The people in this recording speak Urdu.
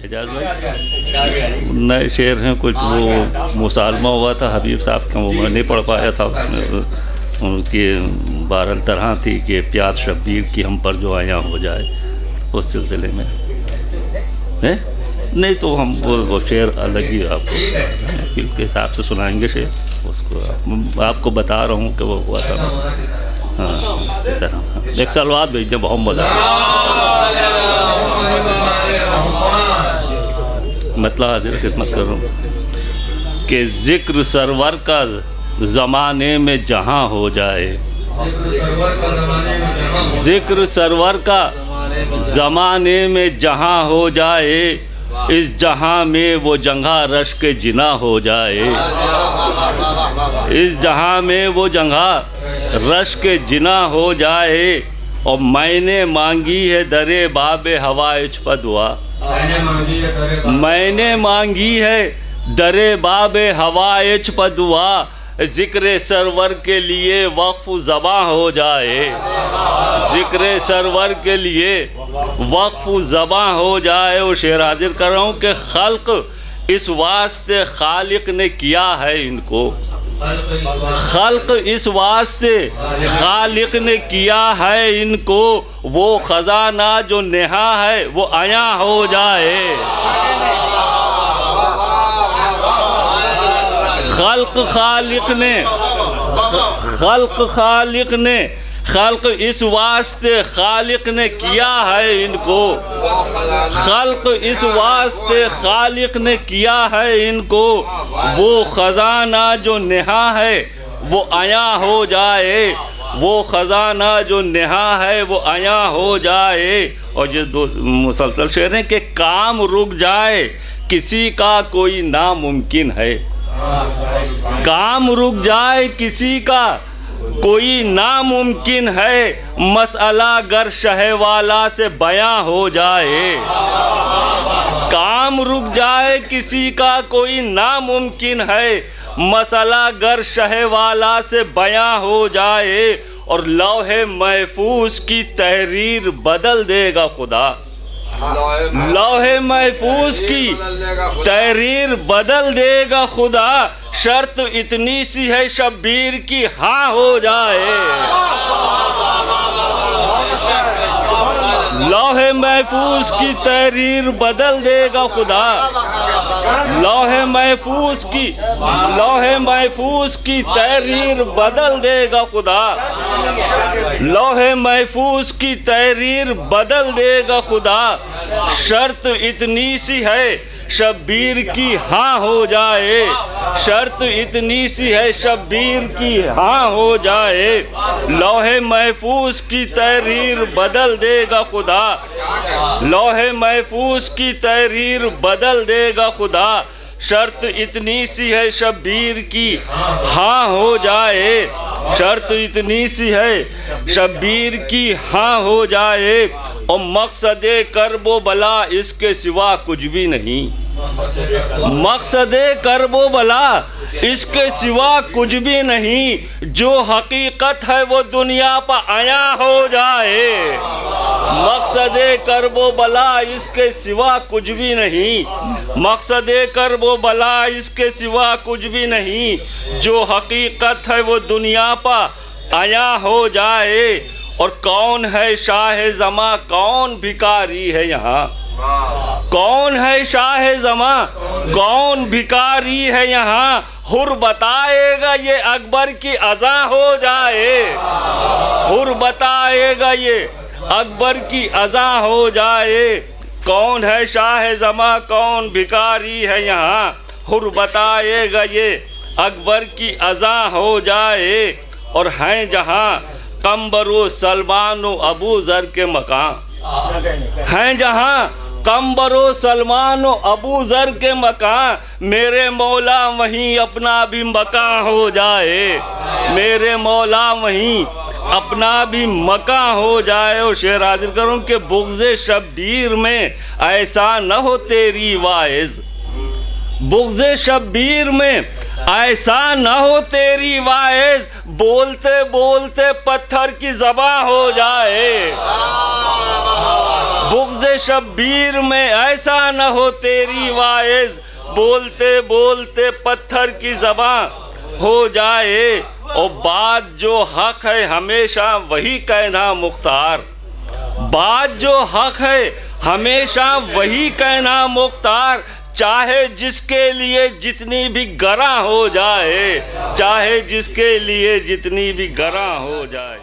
اعجاز بھائی نئے شعر ہیں کچھ، وہ مسالمہ ہوا تھا حبیب صاحب کا، وہ میں نہیں پڑھ پایا تھا، اس میں ان کی بہرحال طرح تھی کہ پیار شبیر کی ہم پر جو آیا ہو جائے، اس سلسلے میں نہیں تو ہم وہ شعر الگ ہی آپ کو فیل کے حساب سے سنائیں گے شعر، اس کو آپ کو بتا رہا ہوں کہ وہ ہوا تھا۔ ہاں اس طرح ایک سلوات بھیج دیں، بہت مزہ مطلب حاضر خدمت کر رہا ہوں کہ ذکر سرور کا زمانے میں جہاں ہو جائے، ذکر سرور کا زمانے میں جہاں ہو جائے، اس جہاں میں وہ جگہ رشک جنا ہو جائے، اس جہاں میں وہ جگہ رشک جنا ہو جائے، اور میں نے مانگی ہے در باب حوائج پہ دعا، میں نے مانگی ہے در باب حوائج پہ دعا، ذکر سرور کے لیے وقف زباں ہو جائے، ذکر سرور کے لیے وقف زباں ہو جائے۔ وہ شعر حاضر کر رہا ہوں کہ خلق اس واسطے خالق نے کیا ہے ان کو، خلق اس واسطے خالق نے کیا ہے ان کو، وہ خزانہ جو نہا ہے وہ عیاں ہو جائے، خلق اس واسطے خالق نے کیا ہے ان کو، خلق اس واسطے خالق نے کیا ہے ان کو، وہ خزانہ جو نہا ہے وہ عیاں ہو جائے، وہ خزانہ جو نہا ہے وہ عیاں ہو جائے۔ اور یہ دو مسلسل شعر ہیں کہ کام رک جائے کسی کا کوئی ناممکن ہے، کام رک جائے کسی کا کوئی ناممکن ہے، مسئلہ گر شہ والا سے بیاں ہو جائے، کام رک جائے کسی کا کوئی ناممکن ہے، مسئلہ گر شہ والا سے بیاں ہو جائے، اور لوح محفوظ کی تحریر بدل دے گا خدا، لوح محفوظ کی تحریر بدل دے گا خدا، شرط اتنی سی ہے شبیر کی ہاں ہو جائے، لوح محفوظ کی تحریر بدل دے گا خدا، لوح محفوظ کی تحریر بدل دے گا خدا، لوح محفوظ کی تحریر بدل دے گا خدا، شرط اتنی سی ہے شبیر کی ہاں ہو جائے، شرط اتنی سی ہے شبیر کی ہاں ہو جائے، لوح محفوظ کی تحریر بدل دے گا خدا، لوح محفوظ کی تحریر بدل دے گا خدا، شرط اتنی سی ہے شبیر کی ہاں ہو جائے، شرط اتنی سی ہے شبیر کی ہاں ہو جائے، اور مقصد کرب و بلا اس کے سوا کچھ بھی نہیں، مقصد کرب و بلا اس کے سوا کچھ بھی نہیں، جو حقیقت ہے وہ دنیا پہ عیاں ہو جائے، مقصد کرب و بلا اس کے سوا کچھ بھی نہیں، مقصد کرب و بلا اس کے سوا کچھ بھی نہیں، جو حقیقت ہے وہ دنیا پہ عیاں ہو جائے، اور کون ہے شاہ زماں کون بھکاری ہے یہاں، کون ہے شاہ زماں کون بھکاری ہے یہاں، حر بتائے گا یہ اکبر کی اذاں ہو جائے، حر بتائے گا یہ اکبر کی اذاں ہو جائے، کون ہے شاہ زماں کون بھکاری ہے یہاں، حر بتائے گا یہ اکبر کی اذاں ہو جائے، اور ہیں جہاں قمبر و سلمان و ابو ذر کے مقام، ہیں جہاں قمبر و سلمان و ابو ذر کے مقام، میرے مولا وہیں اپنا بھی مقام ہو جائے، میرے مولا وہیں اپنا بھی مقام ہو جائے۔ اور شعر حاضر کروں کہ بغض شبیر میں ایسا نہ ہو تیری واعظ، بغض شبیر میں ایسا نہ ہو تیری واعظ، بولتے بولتے پتھر کی زباں ہو جائے، بغض شبیر میں ایسا نہ ہو تیری واعظ، بولتے بولتے پتھر کی زبان ہو جائے، اور بات جو حق ہے ہمیشہ وہی کہنا مختار، بات جو حق ہے ہمیشہ وہی کہنا مختار، چاہے جس کے لیے جتنی بھی گراں ہو جائے، چاہے جس کے لیے جتنی بھی گراں ہو جائے۔